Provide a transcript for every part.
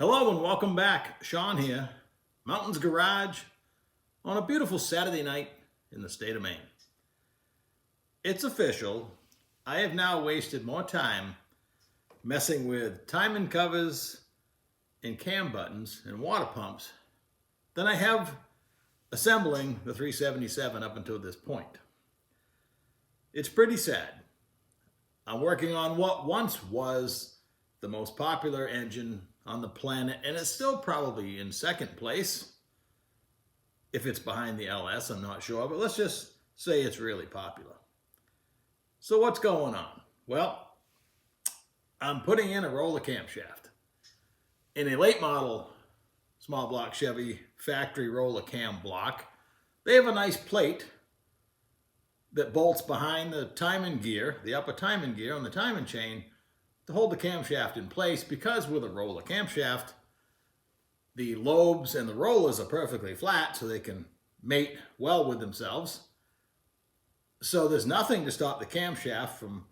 Hello and welcome back. Sean here, Mountains Garage, on a beautiful Saturday night in the state of Maine. It's official. I have now wasted more time messing with timing covers and cam buttons and water pumps than I have assembling the 377 up until this point. It's pretty sad. I'm working on what once was the most popular engine on the planet, and it's still probably in second place. If it's behind the LS, I'm not sure, but let's just say it's really popular. So what's going on? Well, I'm putting in a roller camshaft. In a late model small block Chevy factory roller cam block, they have a nice plate that bolts behind the timing gear, the upper timing gear on the timing chain, to hold the camshaft in place, because with a roller camshaft, the lobes and the rollers are perfectly flat so they can mate well with themselves. So there's nothing to stop the camshaft from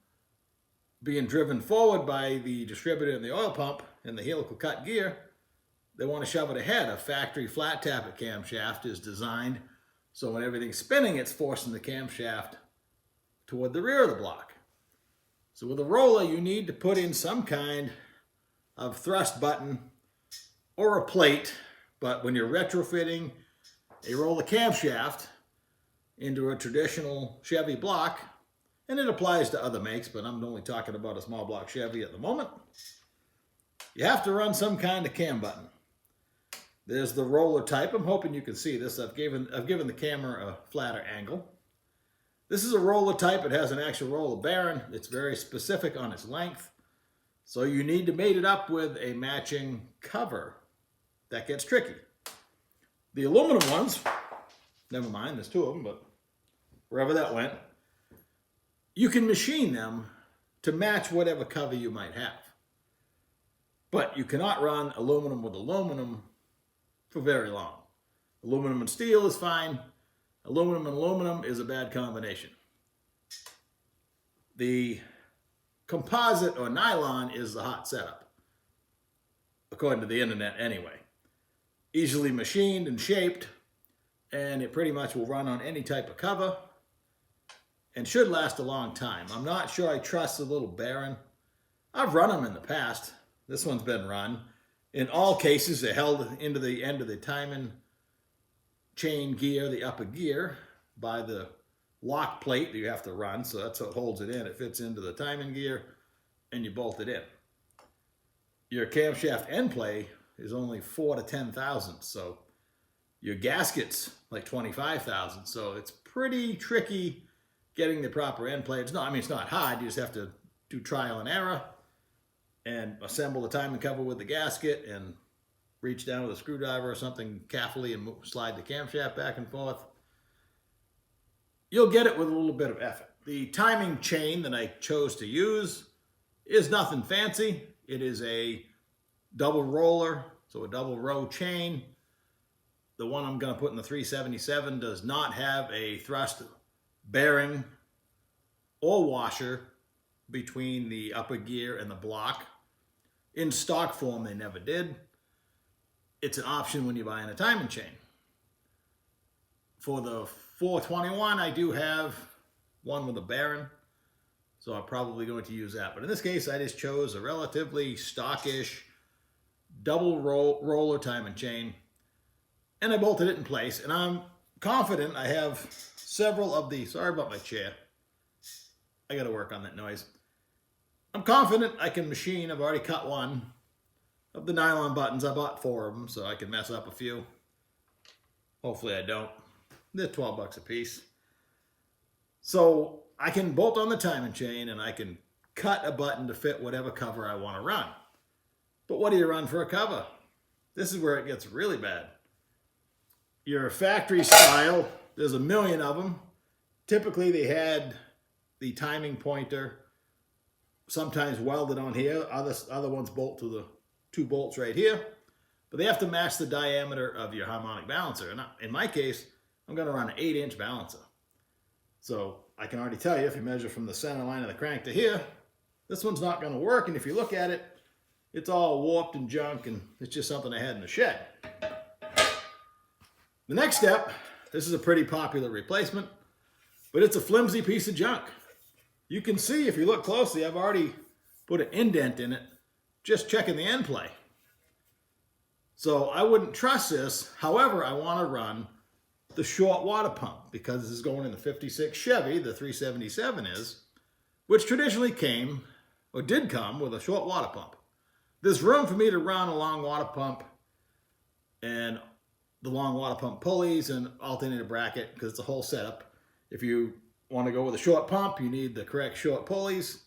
being driven forward by the distributor and the oil pump and the helical cut gear. They want to shove it ahead. A factory flat tappet camshaft is designed so when everything's spinning, it's forcing the camshaft toward the rear of the block. So with a roller, you need to put in some kind of thrust button or a plate. But when you're retrofitting a roller camshaft into a traditional Chevy block, and it applies to other makes, but I'm only talking about a small block Chevy at the moment, you have to run some kind of cam button. There's the roller type. I'm hoping you can see this. I've given the camera a flatter angle. This is a roller type. It has an actual roller bearing. It's very specific on its length. So you need to mate it up with a matching cover. That gets tricky. The aluminum ones, never mind, there's two of them, but wherever that went, you can machine them to match whatever cover you might have. But you cannot run aluminum with aluminum for very long. Aluminum and steel is fine. Aluminum and aluminum is a bad combination. The composite or nylon is the hot setup, according to the internet anyway. Easily machined and shaped, and it pretty much will run on any type of cover and should last a long time. I'm not sure I trust the little bearing. I've run them in the past. This one's been run. In all cases, they're held into the end of the timing chain gear, the upper gear, by the lock plate that you have to run. So that's what holds it in. It fits into the timing gear and you bolt it in. Your camshaft end play is only 4 to 10 thousandths. So your gasket's like 25,000. So it's pretty tricky getting the proper end play. It's not hard. You just have to do trial and error and assemble the timing cover with the gasket and reach down with a screwdriver or something carefully and slide the camshaft back and forth. You'll get it with a little bit of effort. The timing chain that I chose to use is nothing fancy. It is a double roller, so a double row chain. The one I'm going to put in the 377 does not have a thrust bearing or washer between the upper gear and the block. In stock form, they never did. It's an option when you're buying a timing chain. For the 421, I do have one with a bearing, so I'm probably going to use that. But in this case, I just chose a relatively stockish double roller timing chain, and I bolted it in place. And I'm confident I have several of the, sorry about my chair, I got to work on that noise. I'm confident I can machine, I've already cut one of the nylon buttons. I bought 4 of them, so I can mess up a few. Hopefully I don't. They're 12 bucks a piece. So I can bolt on the timing chain and I can cut a button to fit whatever cover I want to run. But what do you run for a cover? This is where it gets really bad. Your factory style, there's a million of them. Typically they had the timing pointer sometimes welded on here. Other ones bolt to the 2 bolts right here. But they have to match the diameter of your harmonic balancer. And in my case, I'm going to run an 8-inch balancer. So I can already tell you, if you measure from the center line of the crank to here, this one's not going to work. And if you look at it, It's all warped and junk, and it's just something I had in the shed. The next step, this is a pretty popular replacement, but it's a flimsy piece of junk. You can see if you look closely, I've already put an indent in it, just checking the end play. So I wouldn't trust this. However, I want to run the short water pump because this is going in the 56 Chevy, the 377 is, which traditionally came, or did come, with a short water pump. There's room for me to run a long water pump and the long water pump pulleys and alternator bracket because it's a whole setup. If you want to go with a short pump, you need the correct short pulleys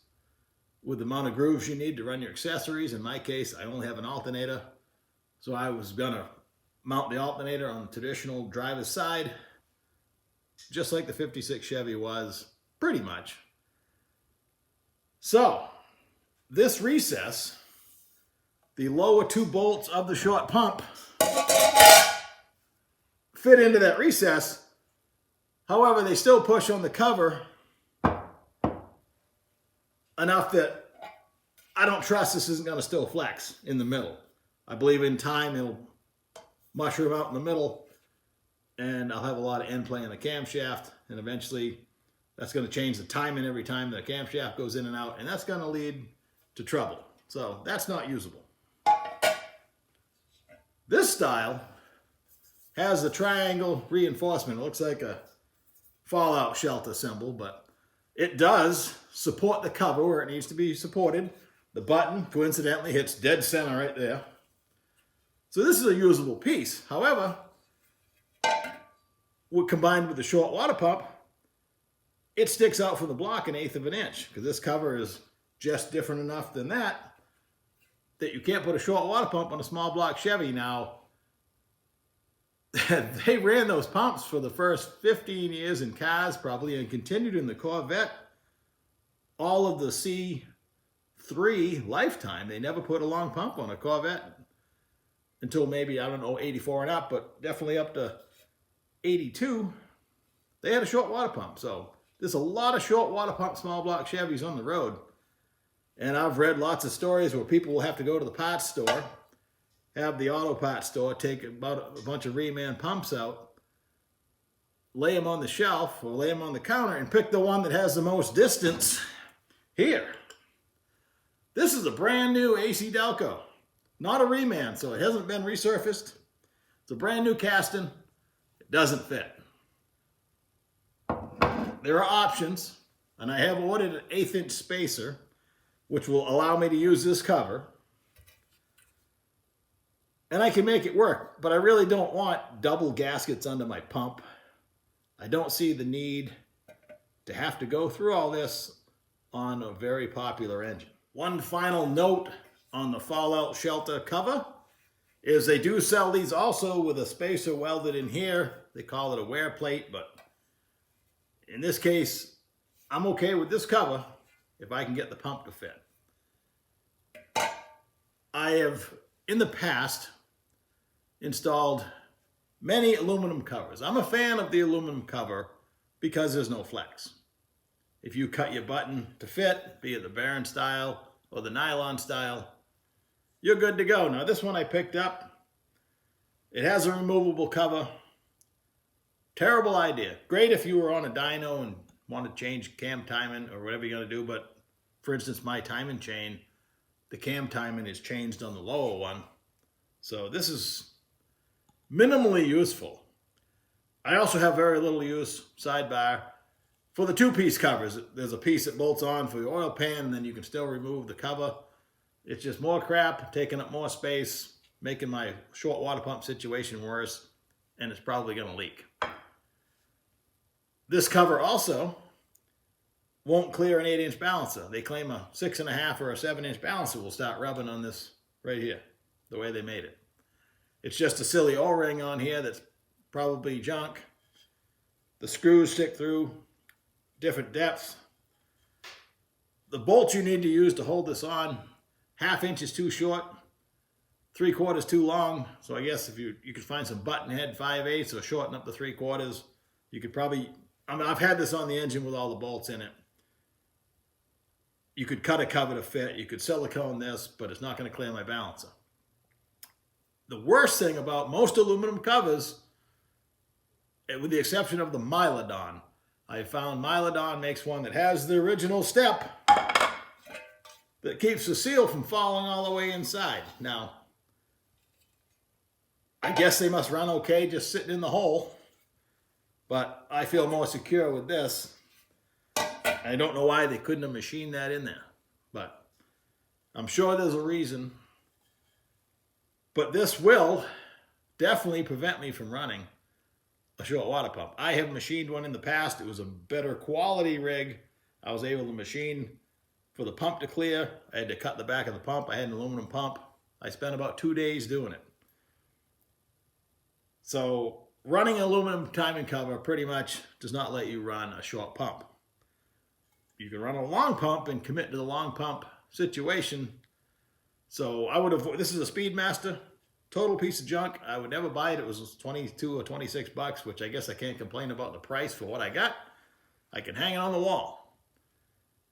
with the amount of grooves you need to run your accessories. In my case, I only have an alternator, so I was going to mount the alternator on the traditional driver's side, just like the 56 Chevy was, pretty much. So, this recess, the lower two bolts of the short pump fit into that recess. However, they still push on the cover enough that I don't trust this isn't going to still flex in the middle. I believe in time it'll mushroom out in the middle and I'll have a lot of end play in the camshaft, and eventually that's going to change the timing every time the camshaft goes in and out, and that's going to lead to trouble. So that's not usable. This style has a triangle reinforcement. It looks like a fallout shelter symbol, but it does support the cover where it needs to be supported. The button, coincidentally, hits dead center right there. So this is a usable piece. However, combined with the short water pump, it sticks out from the block 1/8 of an inch because this cover is just different enough than that you can't put a short water pump on a small block Chevy. Now, they ran those pumps for the first 15 years in cars probably and continued in the Corvette. All of the C3 lifetime, they never put a long pump on a Corvette until maybe, I don't know, 84 and up, but definitely up to 82. They had a short water pump. So there's a lot of short water pump small block Chevys on the road. And I've read lots of stories where people will have to go to the parts store, have the auto parts store take about a bunch of reman pumps out, lay them on the shelf or lay them on the counter and pick the one that has the most distance. Here, this is a brand new AC Delco, not a reman, so it hasn't been resurfaced. It's a brand new casting. It doesn't fit. There are options, and I have ordered an 1/8 inch spacer, which will allow me to use this cover. And I can make it work, but I really don't want double gaskets under my pump. I don't see the need to have to go through all this on a very popular engine. One final note on the fallout shelter cover is they do sell these also with a spacer welded in here. They call it a wear plate, but in this case, I'm okay with this cover if I can get the pump to fit. I have, in the past, installed many aluminum covers. I'm a fan of the aluminum cover because there's no flex. If you cut your button to fit, be it the Baron style or the nylon style, you're good to go. Now this one I picked up, it has a removable cover. Terrible idea. Great if you were on a dyno and want to change cam timing or whatever you're going to do, but for instance, my timing chain, the cam timing is changed on the lower one. So this is minimally useful. I also have very little use, sidebar, for the two-piece covers. There's a piece that bolts on for the oil pan, and then you can still remove the cover. It's just more crap, taking up more space, making my short water pump situation worse, and it's probably going to leak. This cover also won't clear an 8-inch balancer. They claim a 6.5 or a 7-inch balancer will start rubbing on this right here, the way they made it. It's just a silly O-ring on here that's probably junk. The screws stick through different depths. The bolts you need to use to hold this on, 1/2 inch is too short, 3/4 too long. So I guess if you could find some button head 5/8 or shorten up the 3/4, you could probably, I mean, I've had this on the engine with all the bolts in it. You could cut a cover to fit. You could silicone this, but it's not going to clear my balancer. The worst thing about most aluminum covers, with the exception of the Mylodon, I found Mylodon makes one that has the original step that keeps the seal from falling all the way inside. Now, I guess they must run okay just sitting in the hole, but I feel more secure with this. I don't know why they couldn't have machined that in there, but I'm sure there's a reason. But this will definitely prevent me from running a short water pump. I have machined one in the past. It was a better quality rig. I was able to machine for the pump to clear. I had to cut the back of the pump. I had an aluminum pump. I spent about 2 days doing it. So running an aluminum timing cover pretty much does not let you run a short pump. You can run a long pump and commit to the long pump situation. So I would have, this is a Speedmaster, total piece of junk. I would never buy it. It was 22 or 26 bucks, which I guess I can't complain about the price for what I got. I can hang it on the wall,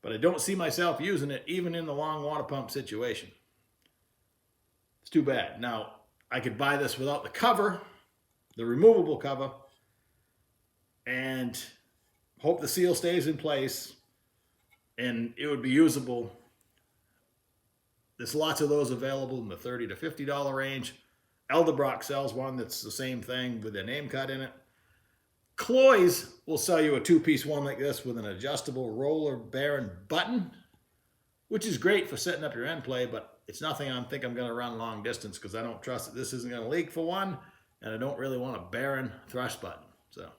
but I don't see myself using it even in the long water pump situation. It's too bad. Now, I could buy this without the cover, the removable cover, and hope the seal stays in place and it would be usable. There's lots of those available in the $30 to $50 range. Eldebrock sells one that's the same thing with their name cut in it. Cloy's will sell you a two-piece one like this with an adjustable roller bearing button, which is great for setting up your end play, but it's nothing I think I'm going to run long distance because I don't trust that this isn't going to leak for one, and I don't really want a bearing thrust button. So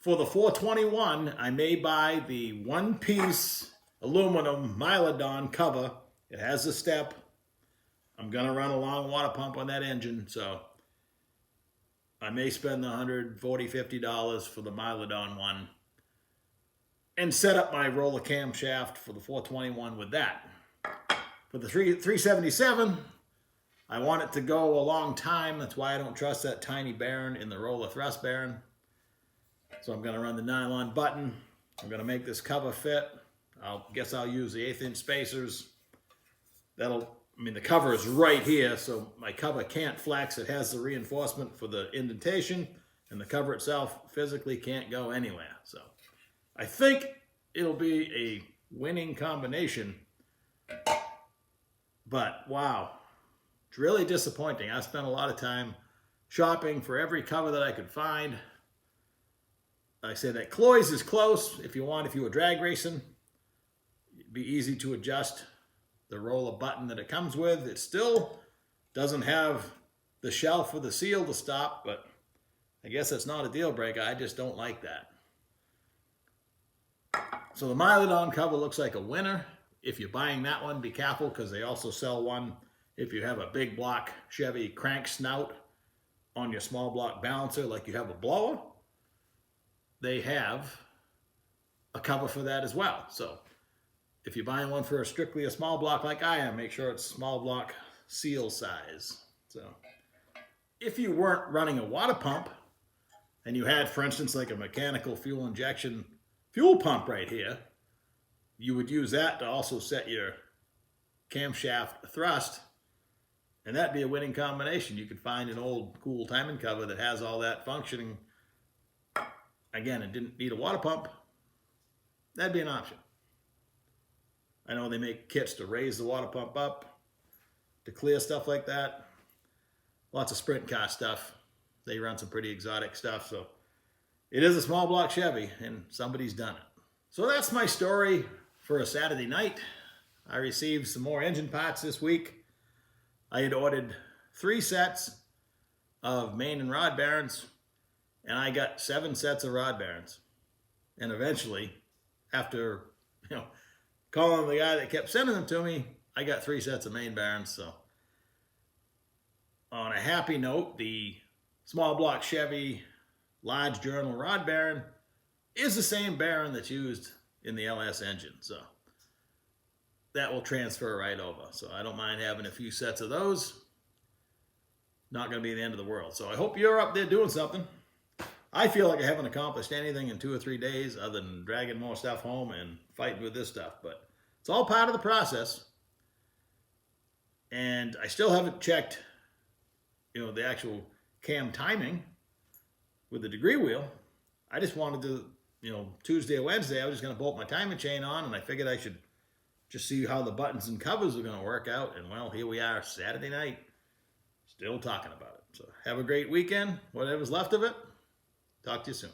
for the 421, I may buy the one-piece aluminum Mylodon cover. It has a step. I'm going to run a long water pump on that engine, so I may spend the $140, $50 for the Mylodon one and set up my roller camshaft for the 421 with that. For the 377, I want it to go a long time. That's why I don't trust that tiny bearing in the roller thrust bearing. So I'm going to run the nylon button. I'm going to make this cover fit. Guess I'll use the 1/8 inch spacers. The cover is right here, so my cover can't flex. It has the reinforcement for the indentation, and the cover itself physically can't go anywhere. So I think it'll be a winning combination. But wow, it's really disappointing. I spent a lot of time shopping for every cover that I could find. I said that Cloy's is close. If you were drag racing, it'd be easy to adjust the roller button that it comes with. It still doesn't have the shelf with the seal to stop, but I guess that's not a deal breaker. I just don't like that. So the Mylodon cover looks like a winner. If you're buying that one, be careful because they also sell one if you have a big block Chevy crank snout on your small block balancer, like you have a blower. They have a cover for that as well. So if you're buying one for strictly a small block like I am, make sure it's small block seal size. So if you weren't running a water pump and you had, for instance, like a mechanical fuel injection fuel pump right here, you would use that to also set your camshaft thrust, and that'd be a winning combination. You could find an old cool timing cover that has all that functioning. Again, it didn't need a water pump. That'd be an option. I know they make kits to raise the water pump up, to clear stuff like that. Lots of sprint car stuff. They run some pretty exotic stuff. So it is a small block Chevy, and somebody's done it. So that's my story for a Saturday night. I received some more engine parts this week. I had ordered 3 sets of main and rod bearings, and I got 7 sets of rod bearings. And eventually, after calling the guy that kept sending them to me, I got 3 sets of main bearings. So on a happy note, the small block Chevy large journal rod bearing is the same bearing that's used in the LS engine. So that will transfer right over. So I don't mind having a few sets of those. Not going to be the end of the world. So I hope you're up there doing something. I feel like I haven't accomplished anything in 2 or 3 days other than dragging more stuff home and fighting with this stuff. But it's all part of the process. And I still haven't checked, the actual cam timing with the degree wheel. I just wanted to, Tuesday or Wednesday, I was just going to bolt my timing chain on, and I figured I should just see how the buttons and covers are going to work out. And well, here we are, Saturday night, still talking about it. So have a great weekend, whatever's left of it. Talk to you soon.